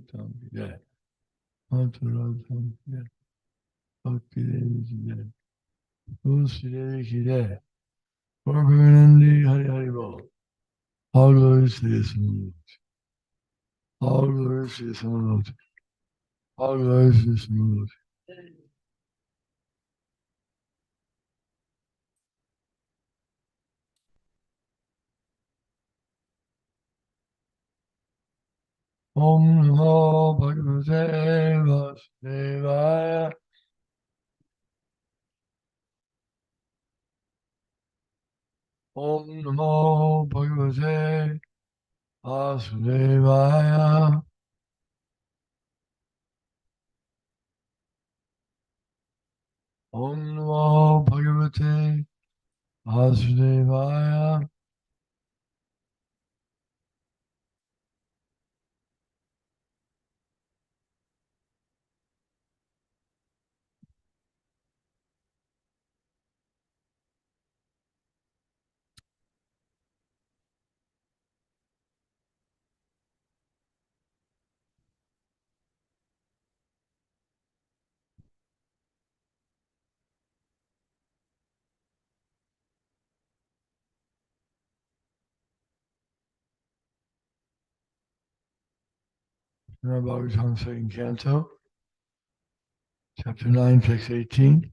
Tam ki jai. Madhuradham ki jai. Bhakti Devi ki jai. Tulsi Devi ki jai. Prabhupada Hari Hari Bol. All glory to the Lord. All glory to the Lord. All glory to the Lord. Om Namo Bhagavate Vasudevaya. Om Namo Bhagavate Vasudevaya. Om Namo Bhagavate Vasudevaya. Bhagavatam second canto, chapter 9, text 18.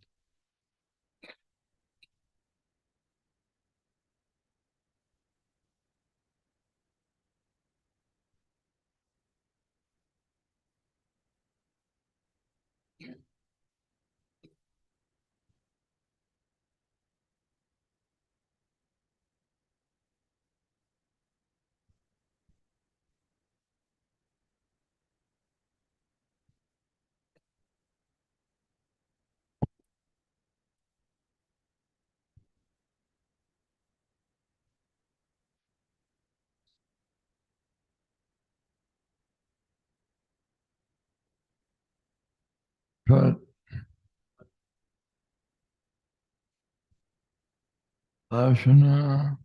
Ashana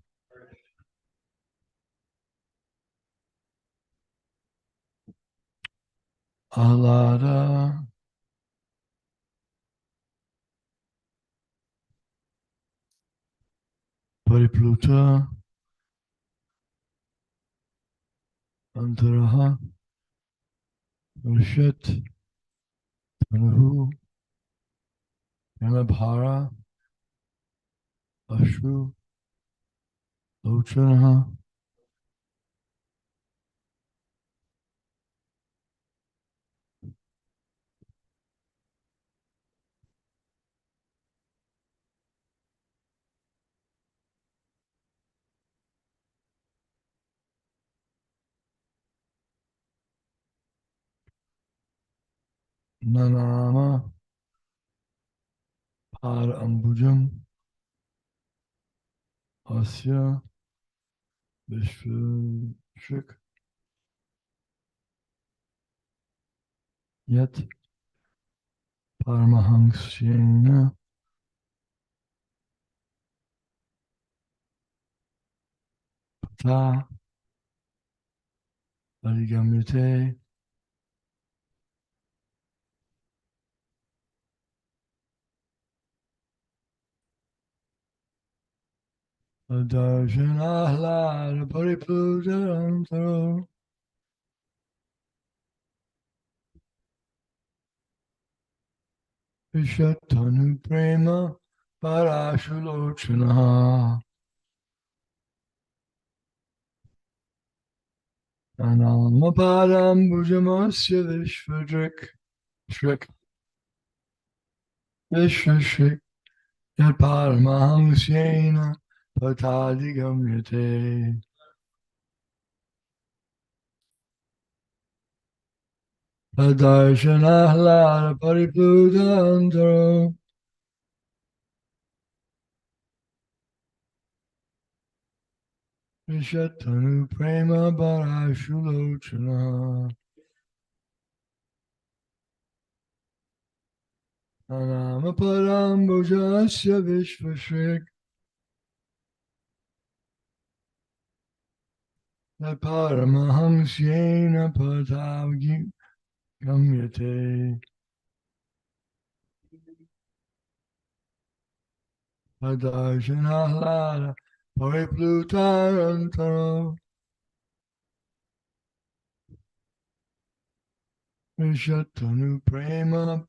Alada Paripluta Antaraha Rushet Tanuhu Yamabhara Ashru Lochanaha Nanama Par Ambujam Asya Vishvashik Yet Paramahansyena Ta Parigamyate Darshanahla Paripluta Vishatanu Prema Parashulochana Anamapadam Bhujamasya Vishvashrik Yat Paramahansyena Patadigamyate Tadarshanahlada Paripluta Vishatanu Prema Parashulochana Anamapadam Bhujamasya Vishvashrik Paramahamsyena patavgi gamyate. Adarshanahlada pariplutarantaro Vishatanu prema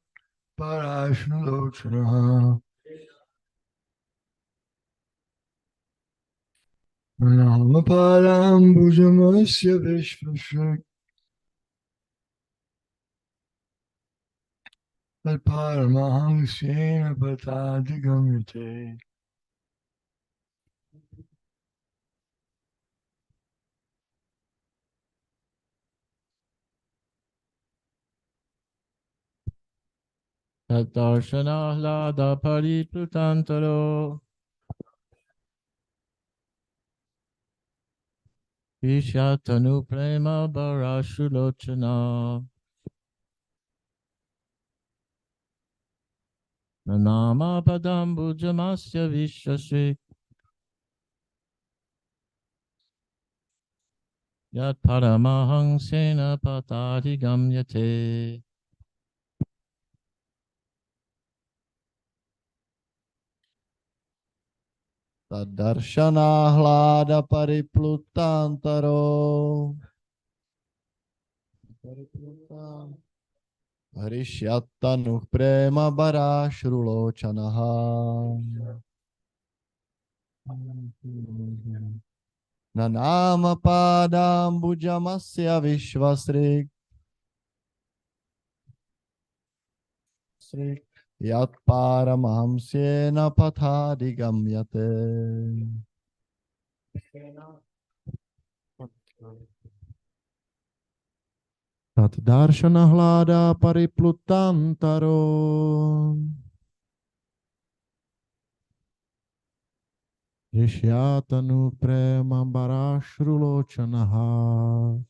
parashnulochana Namaparam bhujamasya vishvashrik Paramahamsyena patadigamyate. Tadarshanahlada pariplutantaro Vishatanu prema barashulochana Nanama padam bujamasya vishvashrik Yat paramahangsena patati gamyate. Tadarshanahlada pariplutantaro Harishyatanu prema barashrulochanaha Nanama padam bujamasya vishvasrik Yat paramahamsyena pathadigamyate. Tat darshana hlada pariplutantaro Rishyatanu prema barashrulochanaha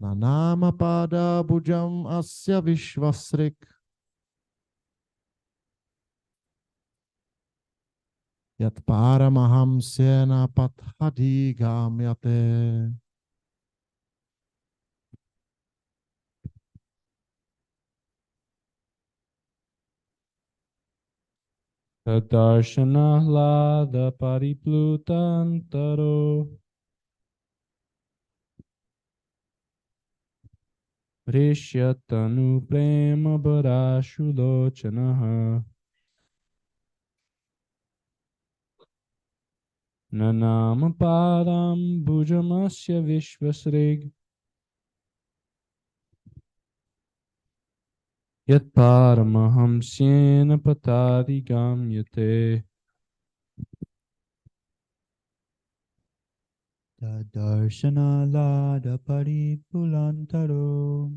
Nanama pada bujam asya vishvasrik Yat paramahamsyena pathadigamyate. Tadarshanahlada pariplutantaro Rishyatanu prema barashulochanaha Nanama padam bujamasya vishvasrig Yat paramahamsyena patadi gamyate. Tadarshana lada paripulantaro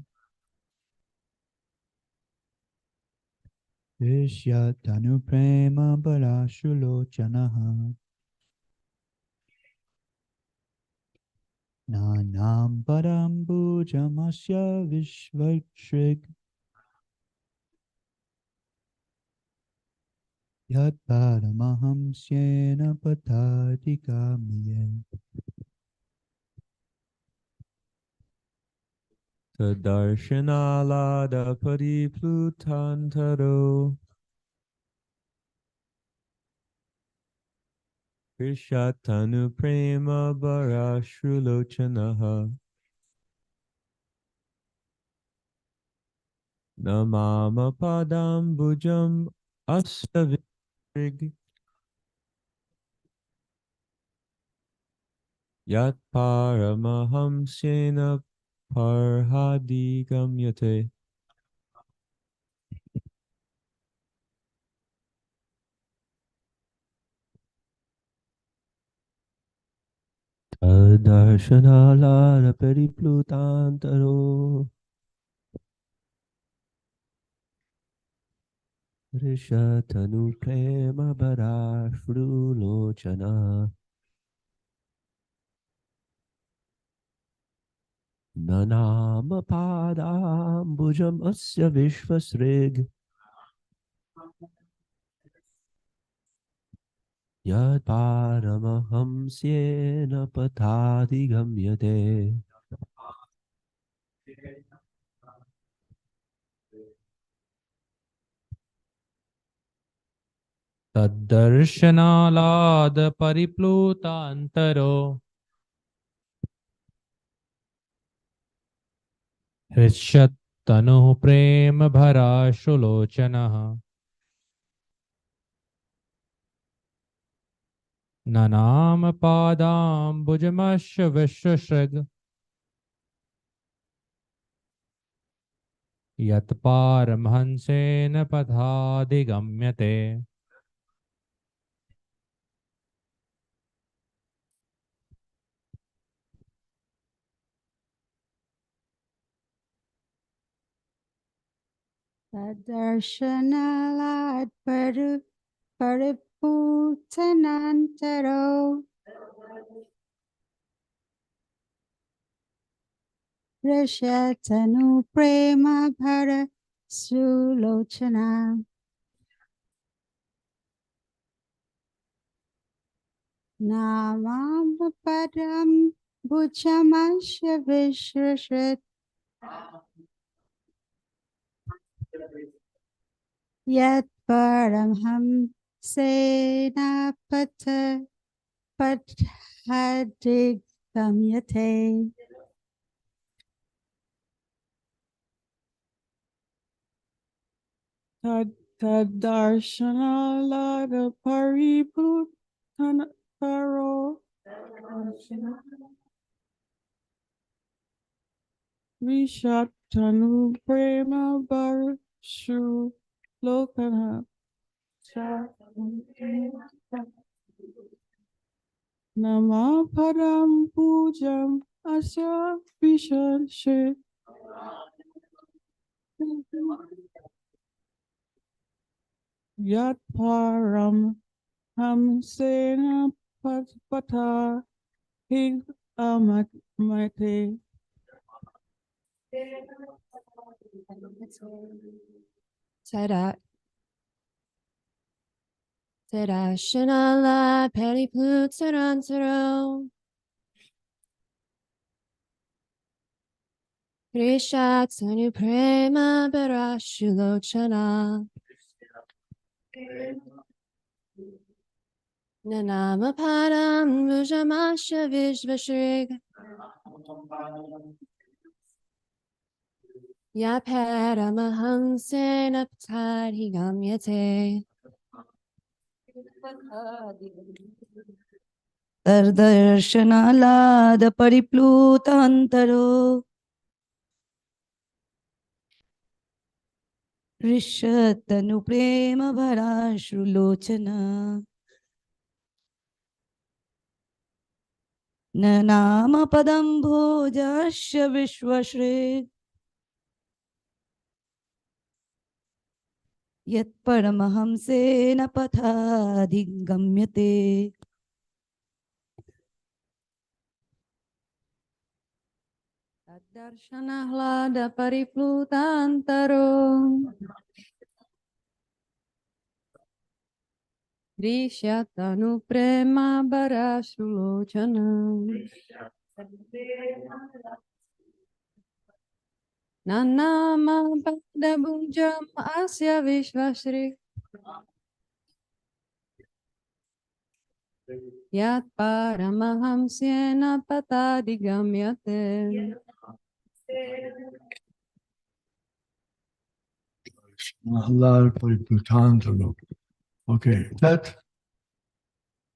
Vishyatanu prema barashulochanaha Nanam padam bujamasya vishvashrik Yat paramahamsyena patadigamye. Tadarshana pariplutantaro Krishatanu prema barashrulochanaha Namama padam bujam astavig Yat paramahamsena parhadi gamyate. Tadarshana periplutantaro Rishatanu prema barashrulochana Nanama padam bujam asya vishvasrig Yad paramahamsyena patadi gamyate. तद्दर्शनालाद परिप्लुतान्तरो हृष्यत्तनुः Prem भराशुलोचनः ननाम पादाम्बुजमश्य विश्वशृग् यत्पारमहंसेन पथाधिगम्यते Darshanalad Pariputanantaro Rishatanu Prema Bhara Sulochana Namam Padam Bhujamasya Vishwashrit Yat Paramham Senapata Padhadik Gamyate Tadarshana pariputtanaro Vishatanu prema barshu lokana Nama padam pujam asya vishanshe Yat param hamsena patpata hig amatmate Tadashanala Peripluttarantaro Rishatanu Prema Barashulochana Nanama Padam Vujamasha Vishvashrig Yaparamahamsena Ptadi Gamyate Tardarshanalad Pariplutantaro Rishatanu Prema Bharashrulochana Nanama Padam Bhojasya Vishwashre Yat Paramahamsena Pathadigamyate Darshanalada Pariplutantaro Rishatanu Prema Barashulochana Nanama Padabhujam Asya Vishvashri Yat Paramahamsyena Patadigamyate Allah Pariputantaro. Okay, that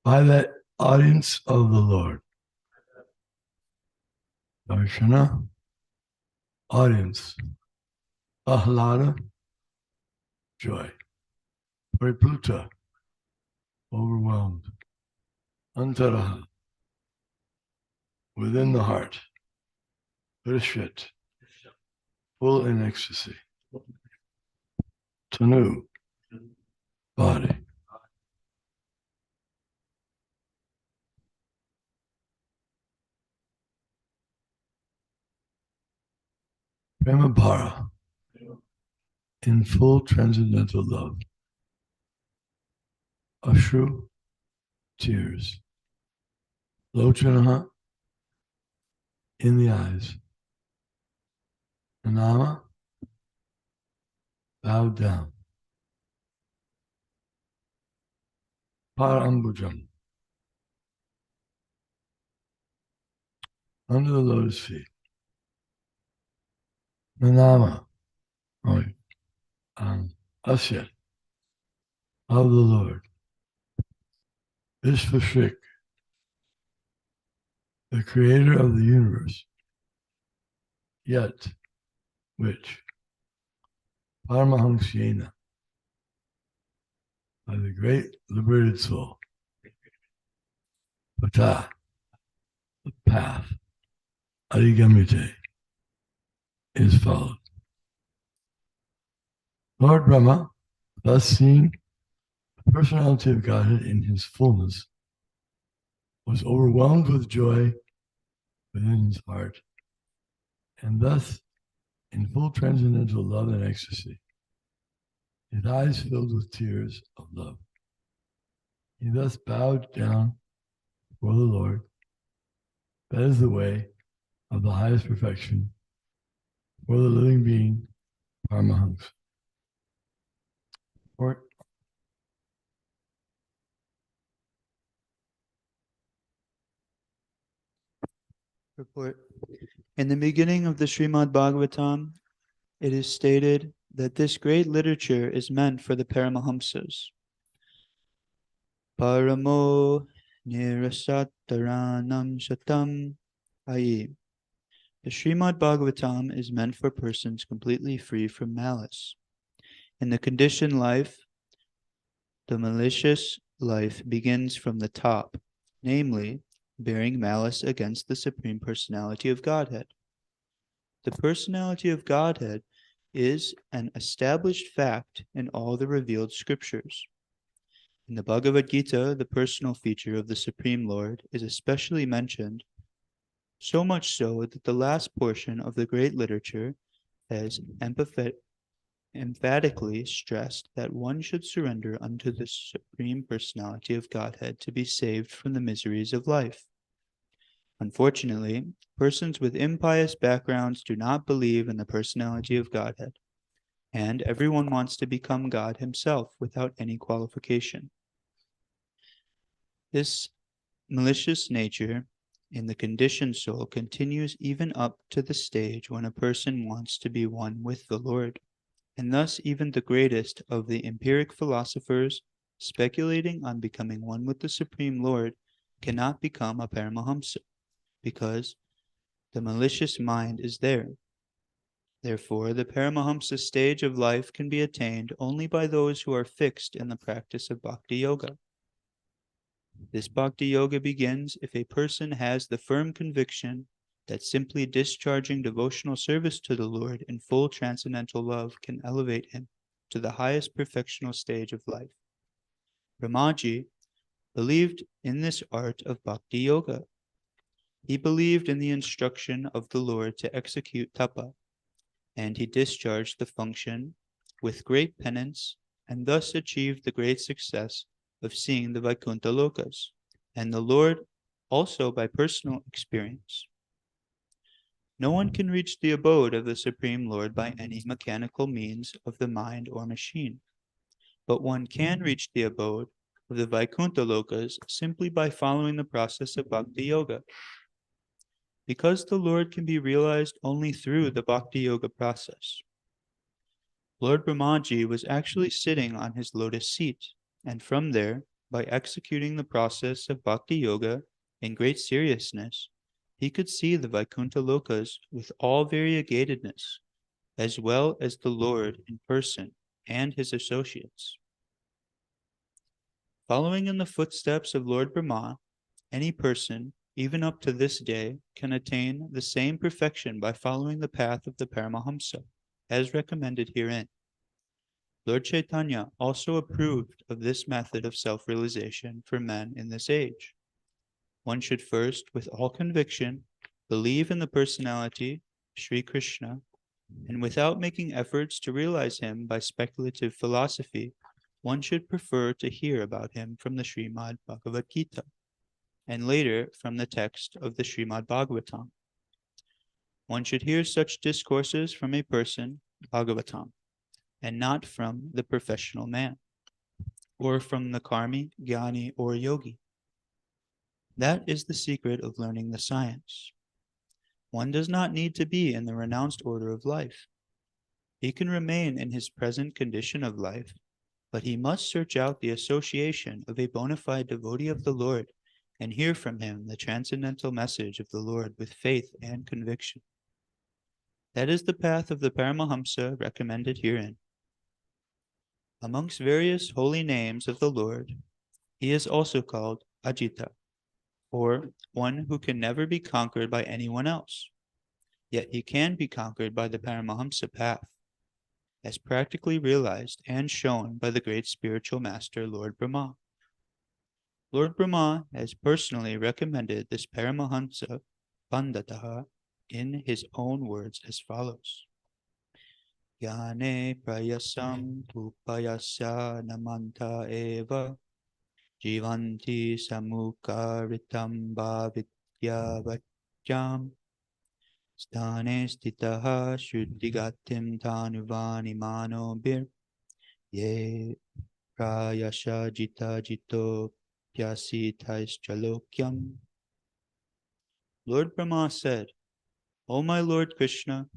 by the audience of the Lord. Darshana, audience. Ahlada, joy. Paripluta, overwhelmed. Antaraha, within the heart. Rishit, full in ecstasy. Tanu, body. Premabhara, in full transcendental love. Ashru, tears. Lochanaha, in the eyes. Nanama, bowed down. Parambujam, under the lotus feet. Nanama, Asya, of the Lord. Vishvashrik, the creator of the universe, yet which, Paramahansyena, by the great liberated soul, Pata, the path, Adigamite, is followed. Lord Brahma, thus seeing the personality of Godhead in his fullness, was overwhelmed with joy within his heart, and thus, in full transcendental love and ecstasy, his eyes filled with tears of love. He thus bowed down before the Lord. That is the way of the highest perfection for the living being, Paramahansa. Report. In the beginning of the Srimad Bhagavatam, it is stated that this great literature is meant for the Paramahamsas. Paramo nirasataranam satam ayi. The Srimad Bhagavatam is meant for persons completely free from malice. In the conditioned life, the malicious life begins from the top, namely, bearing malice against the Supreme Personality of Godhead. The Personality of Godhead is an established fact in all the revealed scriptures. In the Bhagavad Gita, the personal feature of the Supreme Lord is especially mentioned, so much so that the last portion of the great literature has emphatically stressed that one should surrender unto the Supreme Personality of Godhead to be saved from the miseries of life. Unfortunately, persons with impious backgrounds do not believe in the Personality of Godhead, and everyone wants to become God himself without any qualification. This malicious nature in the conditioned soul continues even up to the stage when a person wants to be one with the Lord. And thus even the greatest of the empiric philosophers, speculating on becoming one with the Supreme Lord, cannot become a Paramahamsa, because the malicious mind is there. Therefore, the Paramahamsa stage of life can be attained only by those who are fixed in the practice of Bhakti Yoga. This Bhakti Yoga begins if a person has the firm conviction that simply discharging devotional service to the Lord in full transcendental love can elevate him to the highest perfectional stage of life. Brahmaji believed in this art of Bhakti Yoga. He believed in the instruction of the Lord to execute tapa, and he discharged the function with great penance and thus achieved the great success of seeing the Vaikuntha Lokas, and the Lord also by personal experience. No one can reach the abode of the Supreme Lord by any mechanical means of the mind or machine, but one can reach the abode of the Vaikuntha Lokas simply by following the process of Bhakti Yoga. Because the Lord can be realized only through the Bhakti Yoga process. Lord Brahmaji was actually sitting on his lotus seat, and from there, by executing the process of Bhakti Yoga in great seriousness, he could see the Vaikuntha Lokas with all variegatedness, as well as the Lord in person and his associates. Following in the footsteps of Lord Brahma, any person, even up to this day, can attain the same perfection by following the path of the Paramahamsa, as recommended herein. Lord Chaitanya also approved of this method of self-realization for men in this age. One should first, with all conviction, believe in the personality, Sri Krishna, and without making efforts to realize him by speculative philosophy, one should prefer to hear about him from the Srimad Bhagavad Gita, and later from the text of the Srimad Bhagavatam. One should hear such discourses from a person, Bhagavatam, and not from the professional man, or from the karmi, jnani, or yogi. That is the secret of learning the science. One does not need to be in the renounced order of life. He can remain in his present condition of life, but he must search out the association of a bona fide devotee of the Lord and hear from him the transcendental message of the Lord with faith and conviction. That is the path of the Paramahamsa recommended herein. Amongst various holy names of the Lord, he is also called Ajita, or one who can never be conquered by anyone else. Yet he can be conquered by the Paramahamsa path, as practically realized and shown by the great spiritual master Lord Brahma. Lord Brahma has personally recommended this Paramahamsa Pandataha in his own words as follows. Jnane prayasam upayasya namanta eva jivanti samukaritam bhavitya vachyam stane stitaha shuddhigatim tanuvani manobir ye prayasya jita jito pyasitais chalokyam. Lord Brahma said, O my Lord Krishna,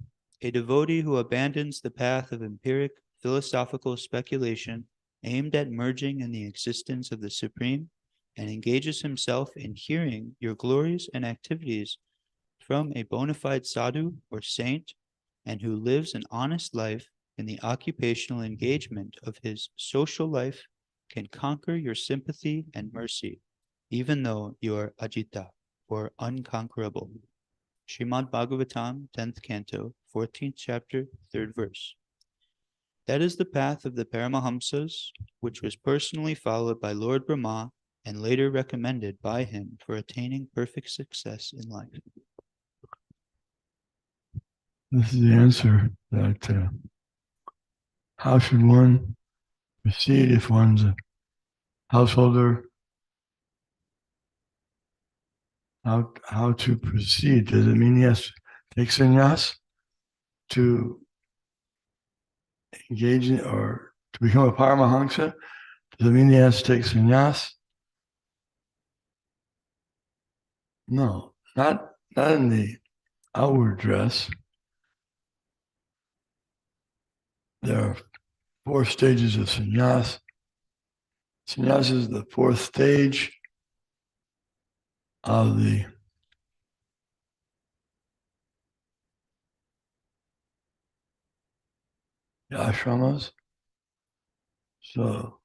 a devotee who abandons the path of empiric philosophical speculation aimed at merging in the existence of the Supreme and engages himself in hearing your glories and activities from a bona fide sadhu or saint, and who lives an honest life in the occupational engagement of his social life, can conquer your sympathy and mercy, even though you are ajita, or unconquerable. Srimad Bhagavatam, 10th Canto, 14th Chapter, 3rd Verse. That is the path of the Paramahamsas, which was personally followed by Lord Brahma and later recommended by him for attaining perfect success in life. This is the answer that how should one proceed if one's a householder? How to proceed? Does it mean he has to take sannyas to engage in or to become a Paramahamsa? Does it mean he has to take sannyas? No, not in the outward dress. There are 4 stages of sannyas. Sannyas is the 4th stage of the ashramas. So,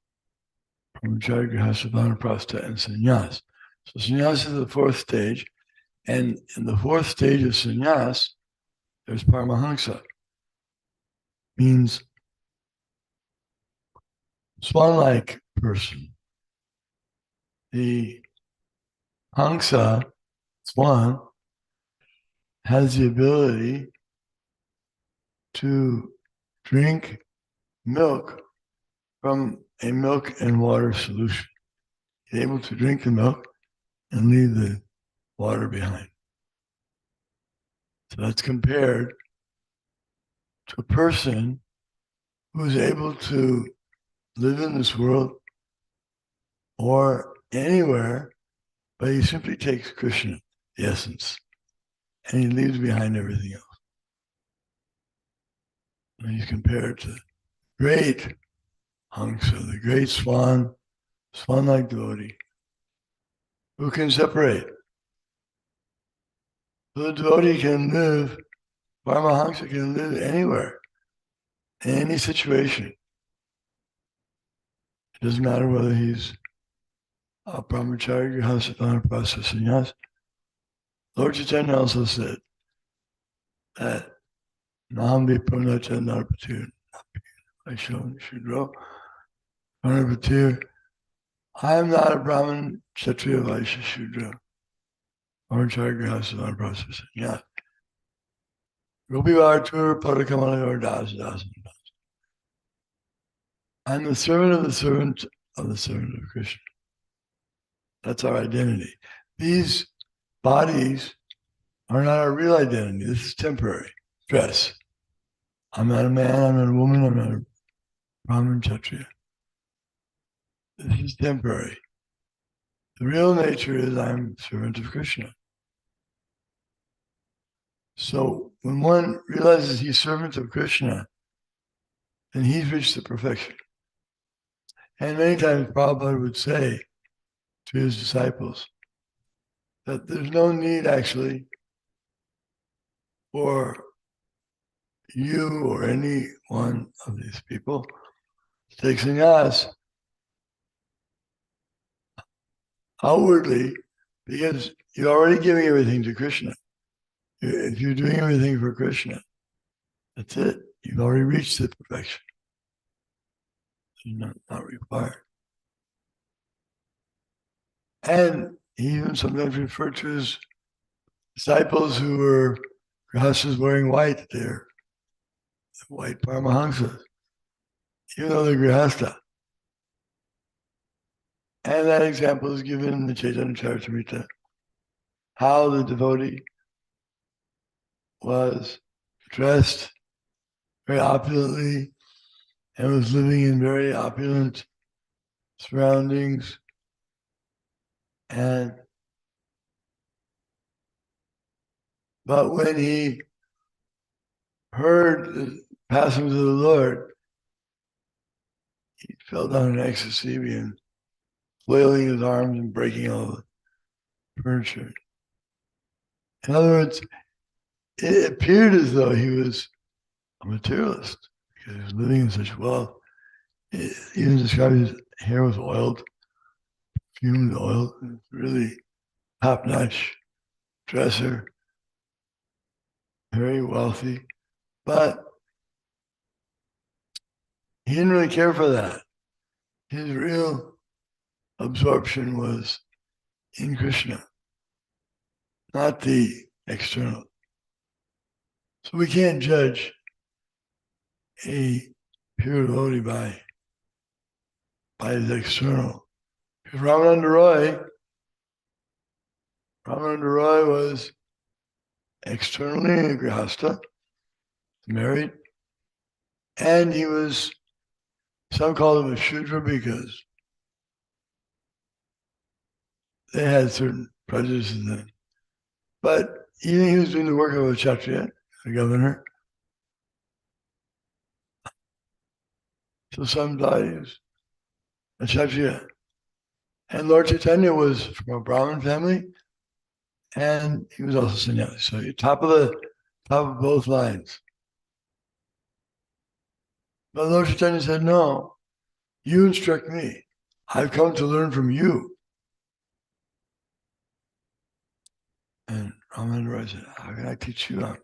brahmacharya, grihastha, vanaprastha, and sannyas. So sannyas is the 4th stage, and in the 4th stage of sannyas, there's paramahamsa. Means swan-like person. The hamsa, swan, has the ability to drink milk from a milk and water solution. He's able to drink the milk and leave the water behind. So that's compared to a person who is able to live in this world or anywhere, but he simply takes Krishna, the essence, and he leaves behind everything else. And he's compared to the great Hamsa, the great swan-like devotee, who can separate. So the devotee can live, Paramahamsa can live anywhere, in any situation. It doesn't matter whether he's a brahmachari, grihastha, vanaprastha, sannyas. Lord Chaitanya also said that Nam Vipranacha Narpatir, I shown Shudro, Narpatir, I am not a Brahmin, Kshatriya, Vaishya, Shudra, brahmachari, grihastha, vanaprastha, sannyas. Gopi Vartur, Padakamala, or Das. I'm the servant of the servant of the servant of Krishna. That's our identity. These bodies are not our real identity. This is temporary dress. I'm not a man, I'm not a woman, I'm not a Brahmin Kshatriya. This is temporary. The real nature is I'm servant of Krishna. So when one realizes he's servant of Krishna, then he's reached the perfection. And many times Prabhupada would say to his disciples that there's no need actually for you or any one of these people to take sannyas outwardly, because you're already giving everything to Krishna. If you're doing everything for Krishna, that's it. You've already reached the perfection. It's not required. And he even sometimes referred to his disciples who were grihastas wearing white there, white paramahamsas, even though they're grihasta. And that example is given in the Chaitanya Charitamrita, how the devotee was dressed very opulently and was living in very opulent surroundings. But when he heard the passings of the Lord, he fell down in ecstasy and flailing his arms and breaking all the furniture. In other words, it appeared as though he was a materialist because he was living in such wealth. He even described his hair was oiled, perfumed oil, really top-notch dresser, very wealthy. But he didn't really care for that. His real absorption was in Krishna, not the external. So we can't judge a pure devotee by his external. Because Ramananda Roy was externally a grihasta, married, and he was, some called him a Shudra because they had certain prejudices then. But even he was doing the work of a Kshatriya, the governor. So some thought he was a Kshatriya. And Lord Chaitanya was from a Brahmin family, and he was also sannyasi. So top of both lines. But Lord Chaitanya said, no, you instruct me. I've come to learn from you. And Ramananda Roy said, how can I teach you?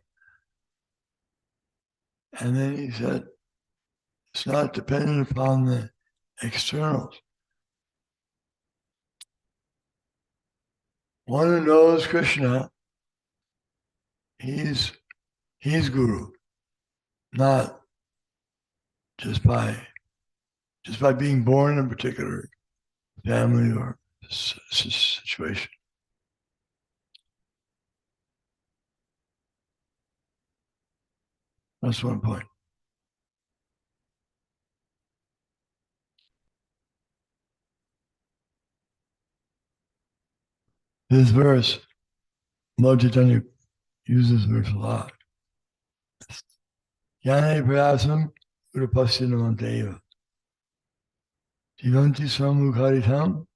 And then he said, it's not dependent upon the externals. One who knows Krishna, he's guru, not just by being born in a particular family or situation. That's one point. This verse, Lord Chaitanya uses this verse a lot. Yane prayasam urapasyanamanteva. Jivanti samukaritam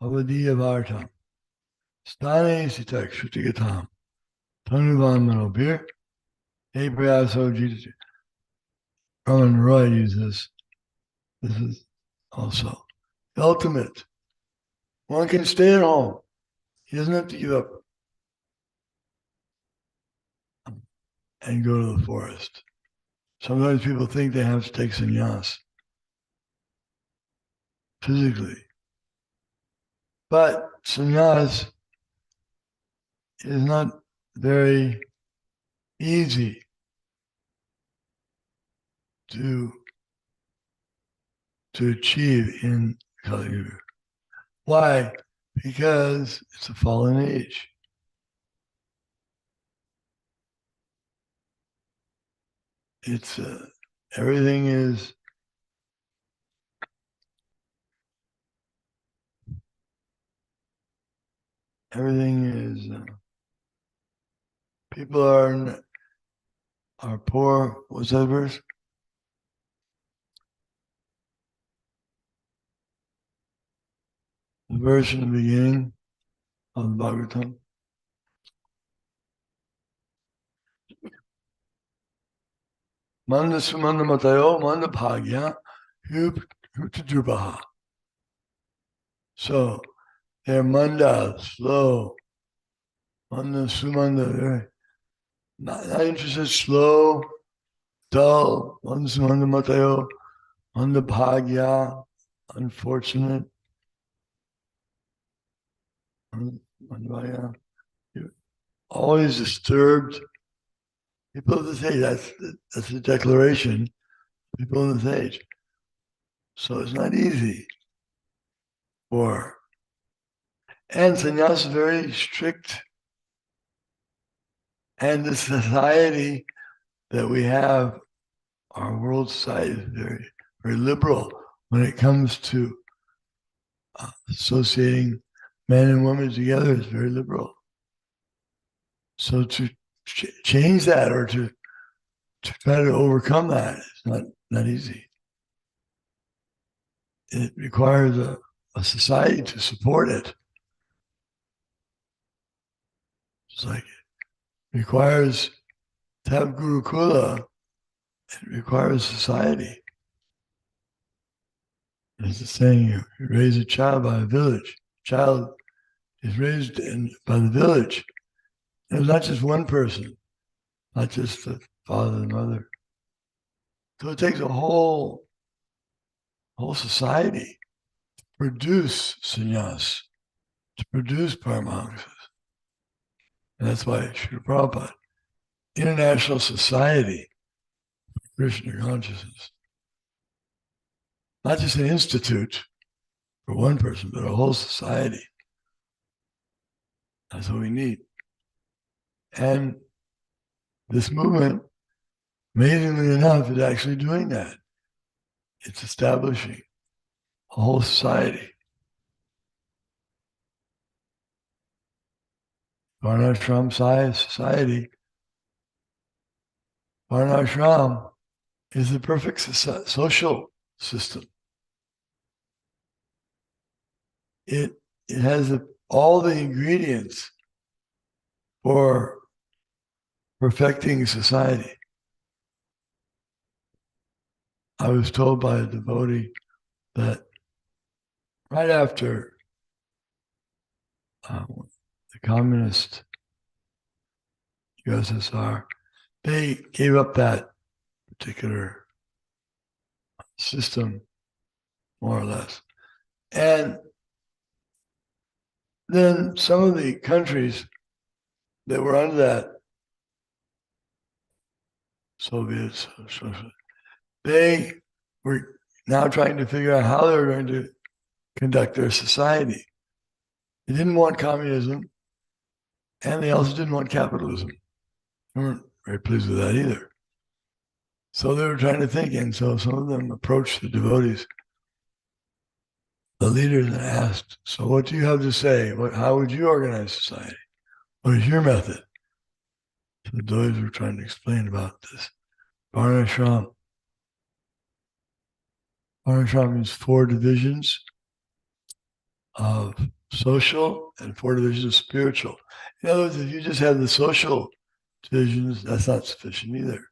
avadiyavartam. Stane sitak shrutigatam. Tanuvan manobir. Hey prayaso jitati. Raman Roy uses this is also the ultimate. One can stay at home. He doesn't have to give up and go to the forest. Sometimes people think they have to take sannyas physically. But sannyas is not very easy to to achieve in Kali Yuga. Why? Because it's a fallen age. It's everything is people are poor. What's that verse? The verse in the beginning of the Bhagavatam. Manda sumanda matayo manda bhagya hutajubaha. So they're manda, slow. Manda sumanda, they're not interested, slow, dull. Manda sumanda matayo manda bhagya, unfortunate. Always disturbed. People of this age, that's the declaration. People of this age. So it's not easy and sannyas is very strict. And the society that we have, our world society is very, very liberal when it comes to associating men and women together. It's very liberal. So to change that or to try to overcome that is not easy. It requires a society to support it. It's like it requires to have Gurukula. It requires society. There's a saying, you raise a child by a village. Child is raised by the village. And it's not just one person, not just the father and mother. So it takes a whole society to produce sannyas, to produce paramahansa. And that's why Srila Prabhupada, International Society for Krishna Consciousness, not just an institute for one person, but a whole society. That's what we need. And this movement, amazingly enough, is actually doing that. It's establishing a whole society. Varnashram society. Varnashram is the perfect social system. It has all the ingredients for perfecting society. I was told by a devotee that right after the communist USSR, they gave up that particular system, more or less. And then some of the countries that were under that Soviets, they were now trying to figure out how they were going to conduct their society. They didn't want communism, and they also didn't want capitalism. They weren't very pleased with that either. So they were trying to think, and so some of them approached the devotees, the leaders, and asked, so what do you have to say? How would you organize society? What is your method? So the devotees were trying to explain about this. Varnashram. Varnashram means 4 divisions of social and 4 divisions of spiritual. In other words, if you just have the social divisions, that's not sufficient either.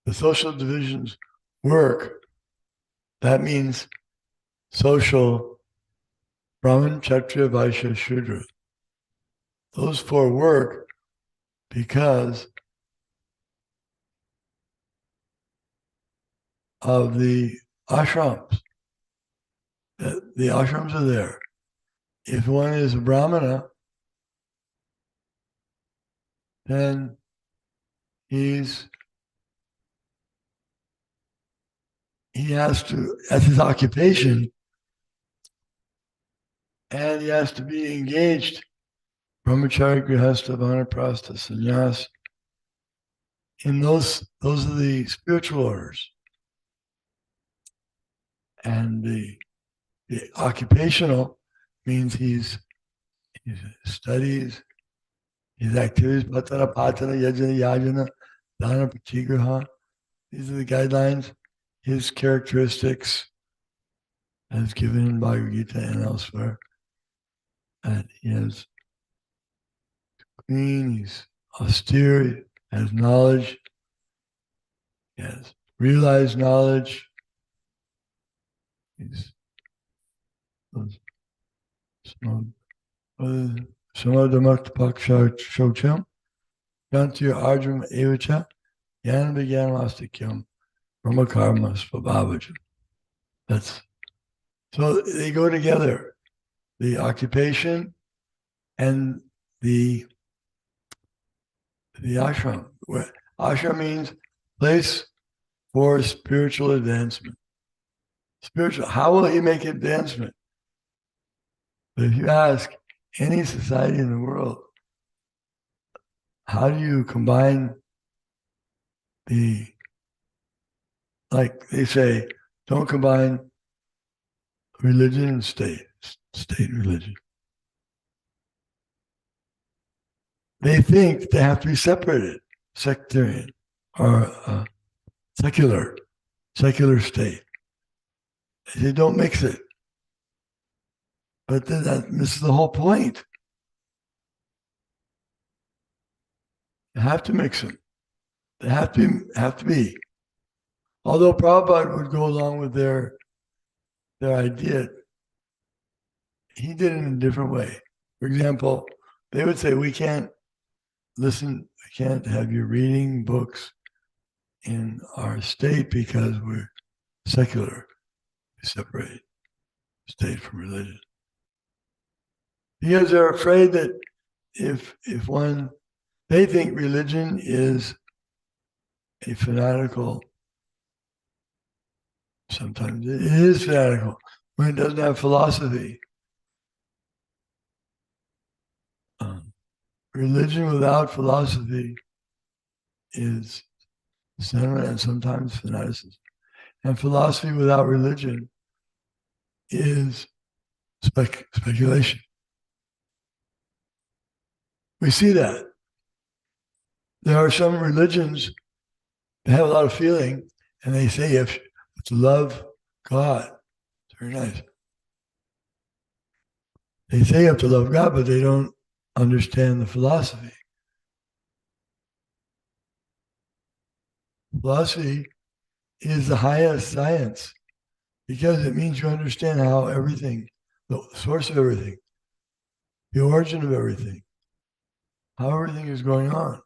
The social divisions work. That means social, Brahman, Kshatriya, Vaishya, Shudra. Those 4 work because of the ashrams. The ashrams are there. If one is a Brahmana, then he he has to, that's his occupation, and he has to be engaged. Brahmachari, Grihastha, Vanaprastha, Sannyas. In those are the spiritual orders. And the occupational means he studies, his activities, patana, patana, yajana, yajana, dana, patigraha. These are the guidelines, his characteristics as given in Bhagavad Gita and elsewhere. And he is clean, he's austere, he has knowledge, he has realized knowledge. He's Samadhamakta Paksha Shocham, Yantir Arjuna Evacha, Yan Vigyanamastikyam, Brahmakarma Svabhavajam. That's so they go together. The occupation and the ashram. Ashram means place for spiritual advancement. Spiritual, how will he make advancement? But if you ask any society in the world, how do you combine like they say, don't combine religion and state religion. They think they have to be separated, sectarian or secular state. They don't mix it. But then that misses the whole point. You have to mix them. They have to be. Although Prabhupada would go along with their idea, he did it in a different way. For example, they would say, we can't have you reading books in our state because we're secular. We separate state from religion. Because they're afraid that they think religion is a fanatical, sometimes it is fanatical, when it doesn't have philosophy. Religion without philosophy is sentiment and sometimes fanaticism. And philosophy without religion is speculation. We see that. There are some religions that have a lot of feeling, and they say if to love God. It's very nice. They say you have to love God, but they don't understand the philosophy. Philosophy is the highest science because it means you understand how everything, the source of everything, the origin of everything, how everything is going on.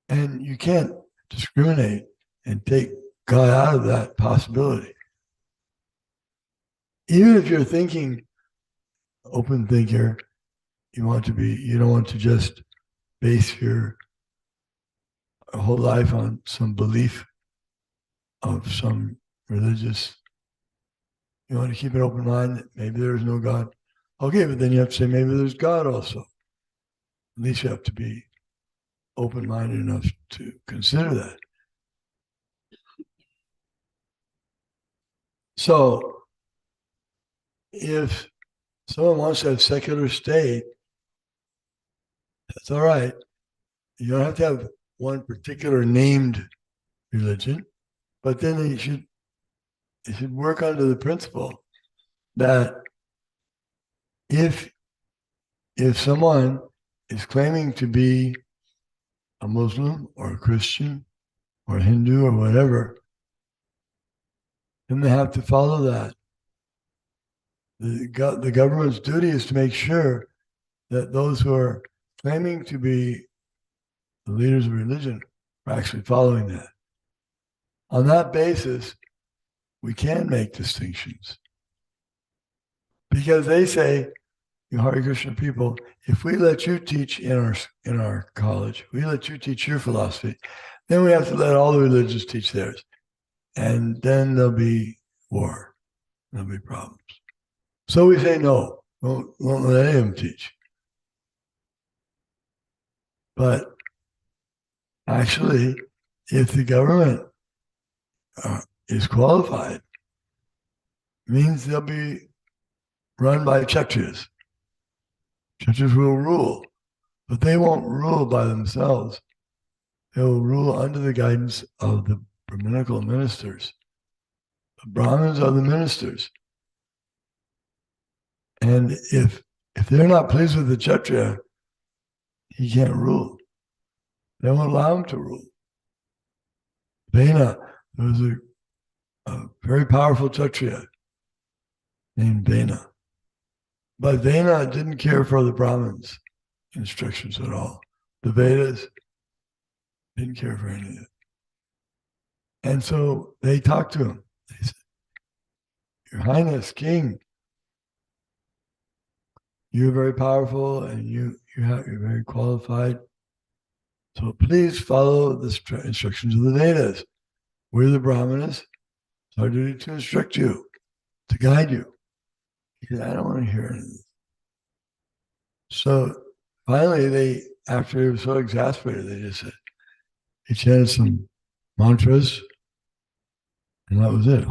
And you can't discriminate and take God out of that possibility. Even if you're thinking, open thinker, you don't want to just base your whole life on some belief of some religious, you want to keep an open mind that maybe there is no God. Okay, but then you have to say maybe there's God also. At least you have to be open-minded enough to consider that. So, if someone wants to have secular state, that's all right. You don't have to have one particular named religion, but then you should work under the principle that if someone is claiming to be a Muslim or a Christian or a Hindu or whatever, then they have to follow that. The government's duty is to make sure that those who are claiming to be the leaders of religion are actually following that. On that basis, we can make distinctions. Because they say, you Hare Krishna people, if we let you teach in our college, we let you teach your philosophy, then we have to let all the religions teach theirs. and then there'll be war. There'll be problems. So we say no. Won't let him teach. But actually, if the government is qualified, means they'll be run by Kshatriyas. Kshatriyas will rule, but they won't rule by themselves. They will rule under the guidance of the Brahminical ministers. The Brahmins are the ministers. And if they're not pleased with the Kshatriya, he can't rule. They won't allow him to rule. Vena, there was a very powerful Kshatriya named Vena. But Vena didn't care for the Brahmins' instructions at all. The Vedas didn't care for any of it. And so they talked to him. They said, Your Highness, King, you're very powerful and you're very qualified. So please follow the instructions of the Vedas. We're the Brahmanas. It's our duty to instruct you, to guide you. He said, I don't want to hear anything. So finally, after he was so exasperated, they just said, he chanted some mantras, and that was it.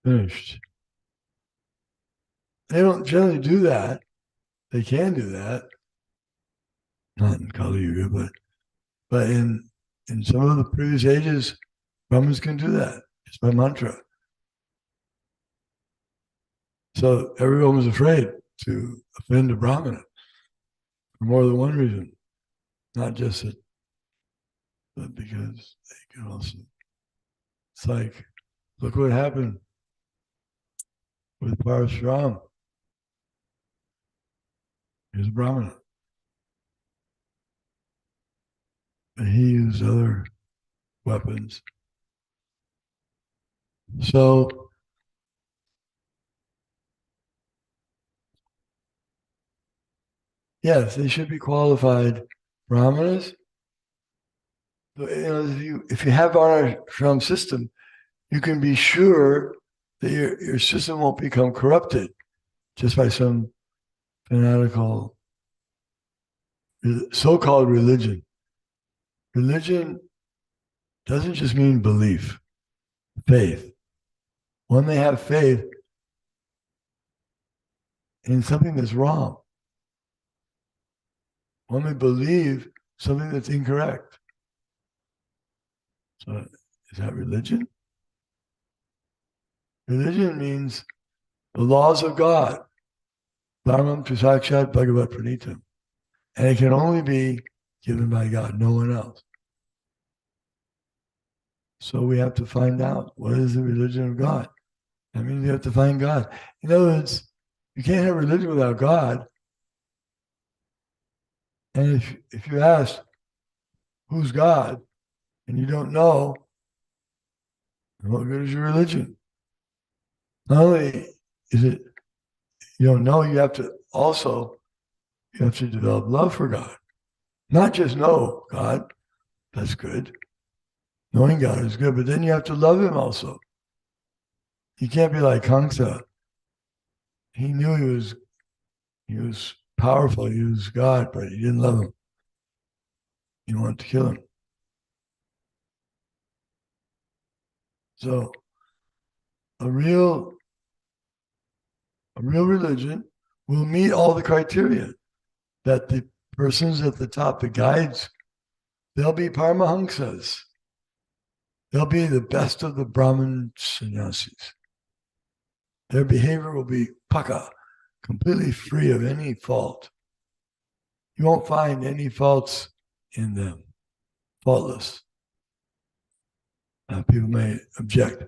Finished. They don't generally do that. They can do that. Not in Kali Yuga, but in some of the previous ages, Brahmins can do that. It's by mantra. So everyone was afraid to offend a Brahmana for more than one reason. Not just that, but because they can also. It's like, look what happened with Parashuram. He was a Brahmana. And he used other weapons. So yes, they should be qualified Brahmanas. But, if you have our ashram system, you can be sure that your system won't become corrupted just by some fanatical so-called religion. Religion doesn't just mean belief, faith. One may have faith in something that's wrong. One may believe something that's incorrect. So is that religion? Religion means the laws of God. Dharmam Trisakshat Bhagavat Pranitam. And it can only be given by God, no one else. So we have to find out what is the religion of God. That means we have to find God. In other words, you can't have religion without God. And if you ask, who's God, and you don't know, what good is your religion? Not only is it you don't know, you have to develop love for God. Not just know God, that's good. Knowing God is good, but then you have to love him also. You can't be like Kamsa. He knew he was powerful, he was God, but he didn't love him. He wanted to kill him. So a real religion will meet all the criteria that the persons at the top, the guides, they'll be Paramahamsas. They'll be the best of the Brahmin sannyasis. Their behavior will be paka, completely free of any fault. You won't find any faults in them, faultless. People may object.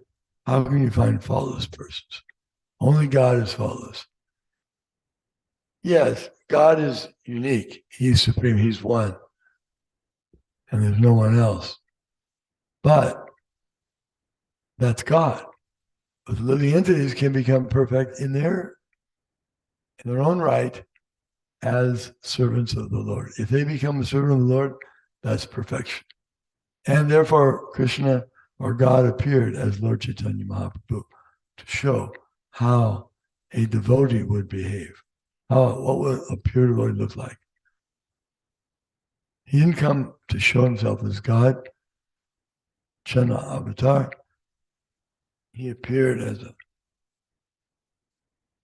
How can you find faultless persons? Only God is faultless. Yes, God is unique. He's supreme. He's one. And there's no one else. But that's God. But the living entities can become perfect in their own right as servants of the Lord. If they become a servant of the Lord, that's perfection. And therefore, Krishna or God appeared as Lord Chaitanya Mahaprabhu to show how a devotee would behave. What would a pure devotee look like? He didn't come to show himself as God, Channa Avatar. He appeared as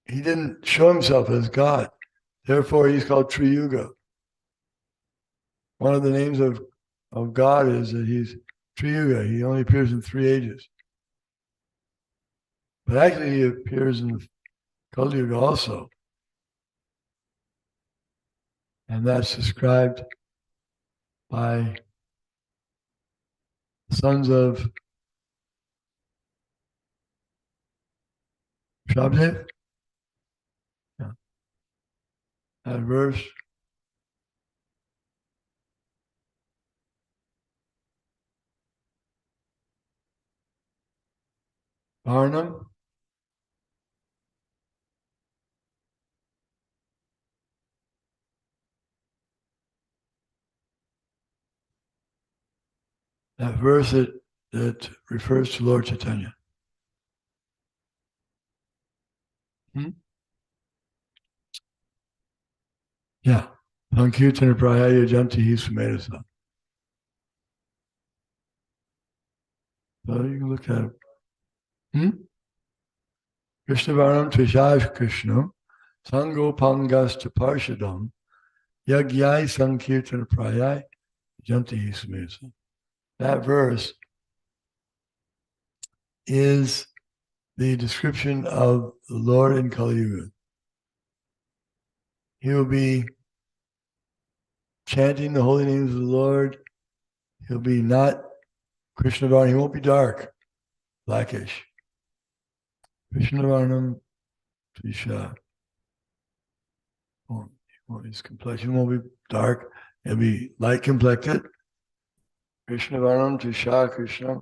he didn't show himself as God. Therefore, he's called Triyuga. One of the names of God is that he's Triyuga. He only appears in 3 ages. But actually, he appears in Kali Yuga also. And that's described by sons of Shabdev. Yeah. That verse. Varnam. That verse that refers to Lord Chaitanya. Yeah. Sankirtana Prayaya Janti Sumedasa. So you can look at it. Krishna Varnam Trishash Krishna Sango Pangas Parshadam Yagyai Sankirtana Prayaya Janti Sumedasa. That verse is the description of the Lord in Kali Yuga. He will be chanting the holy names of the Lord. He'll be not Krishna Varnam. He won't be dark, blackish. Krishna Varnam Trisha. His complexion won't be dark. He'll be light complected. Krishna Varnam Trisha Krishna.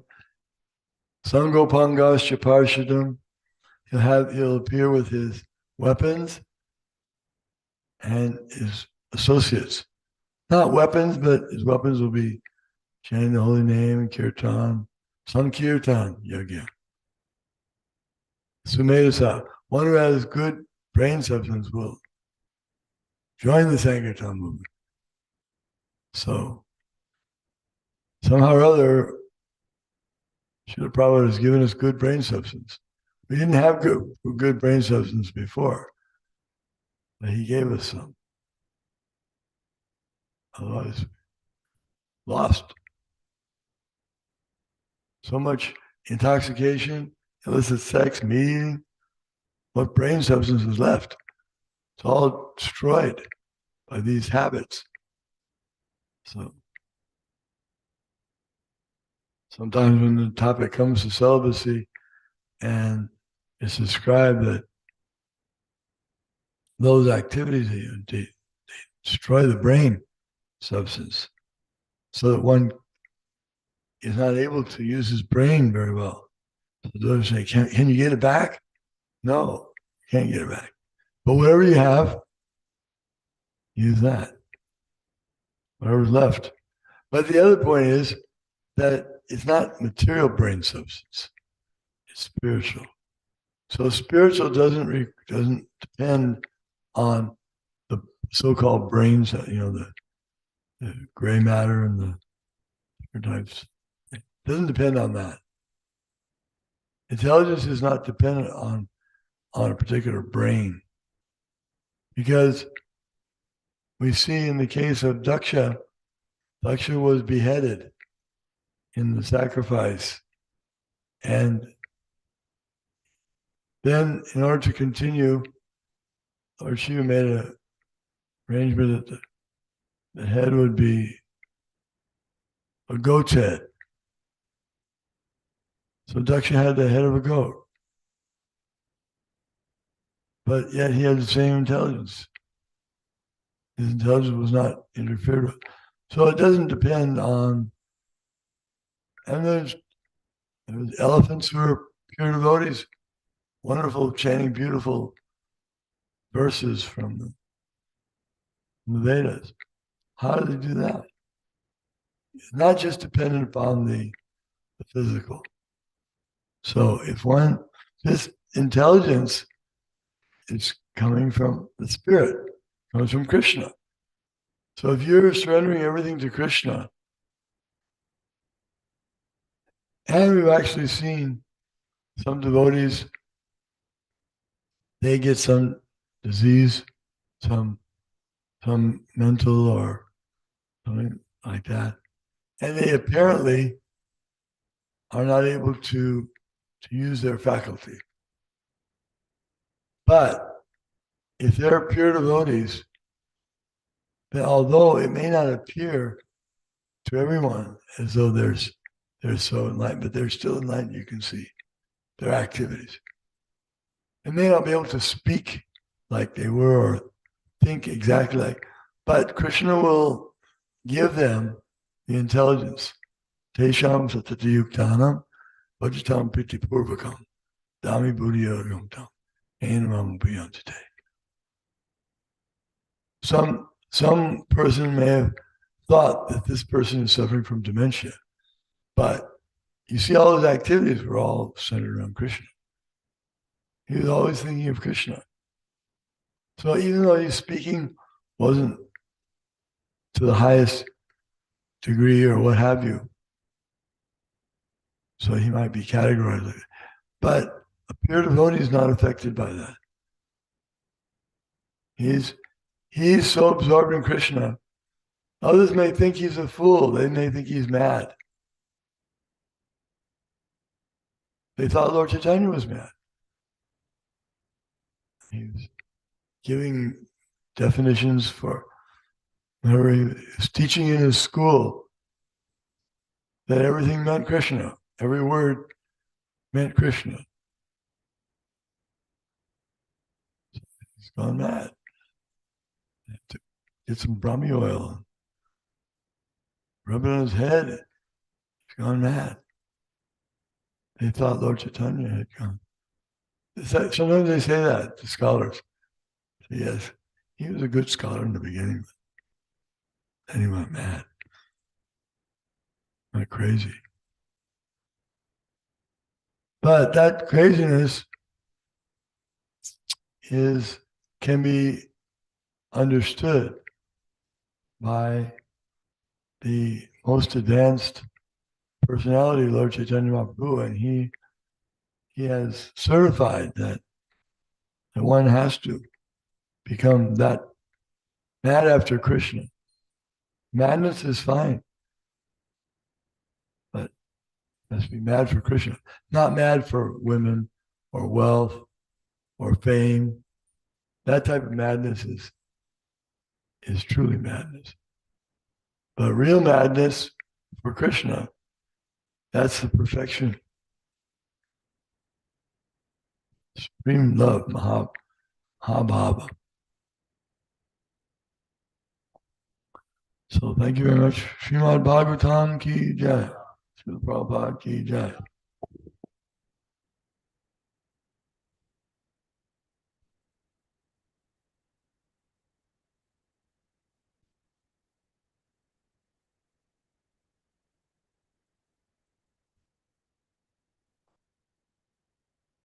Sangopangas Chaparshadam. He'll appear with his weapons and his associates. Not weapons, but his weapons will be chanting the holy name and kirtan. Sankirtan Yagya. Sumedasa. One who has good brain substance will join the Sankirtan movement. So, somehow or other, Srila Prabhupada has given us good brain substance. We didn't have good brain substance before, but he gave us some. Otherwise, lost. So much intoxication, illicit sex, meeting. What brain substance is left? It's all destroyed by these habits. So sometimes when the topic comes to celibacy and it's described that those activities, they destroy the brain substance so that one is not able to use his brain very well. So those say, can you get it back? No, you can't get it back. But whatever you have, use that. Whatever's left. But the other point is that it's not material brain substance. It's spiritual. So spiritual doesn't depend on the so-called brains, the gray matter and the different types. It doesn't depend on that. Intelligence is not dependent on a particular brain. Because we see in the case of Daksha was beheaded in the sacrifice. And then in order to continue, Lord Shiva made an arrangement that the head would be a goat's head. So Daksha had the head of a goat. But yet he had the same intelligence. His intelligence was not interfered with. So it doesn't depend on, and there's elephants who are pure devotees, wonderful, chanting beautiful verses from the Vedas. How do they do that? It's not just dependent upon the the physical. So if this intelligence is coming from the spirit, comes from Krishna. So if you're surrendering everything to Krishna, and we've actually seen some devotees, they get some disease, some mental or something like that, and they apparently are not able to use their faculty. But if they're pure devotees, then although it may not appear to everyone as though they're so enlightened, but they're still enlightened, you can see their activities. They may not be able to speak like they were or think exactly like, but Krishna will give them the intelligence. Tesham satatayuktanam vajatam pitipurvakam dami buddhiyogam enamam upayantate. Some person may have thought that this person is suffering from dementia, but you see all his activities were all centered around Krishna. He was always thinking of Krishna. So even though his speaking wasn't to the highest degree or what have you, so he might be categorized like that, but a pure devotee is not affected by that. He's so absorbed in Krishna. Others may think he's a fool. They may think he's mad. They thought Lord Chaitanya was mad. He was giving definitions for, whenever he was teaching in his school, that everything meant Krishna. Every word meant Krishna. He's gone mad. To get some Brahmi oil and rub it on his head. He's gone mad. They thought Lord Chaitanya had come. Sometimes they say that to scholars. Yes, he was a good scholar in the beginning, but then he went mad. Went crazy. But that craziness can be understood by the most advanced personality, Lord Chaitanya Mahaprabhu, and he has certified that one has to become that mad after Krishna. Madness is fine, but must be mad for Krishna, not mad for women or wealth or fame. That type of madness is truly madness. But real madness for Krishna, that's the perfection. Supreme love, Mahabhava. So thank you very much. Srimad Bhagavatam ki jai. Srila Prabhupada ki jai.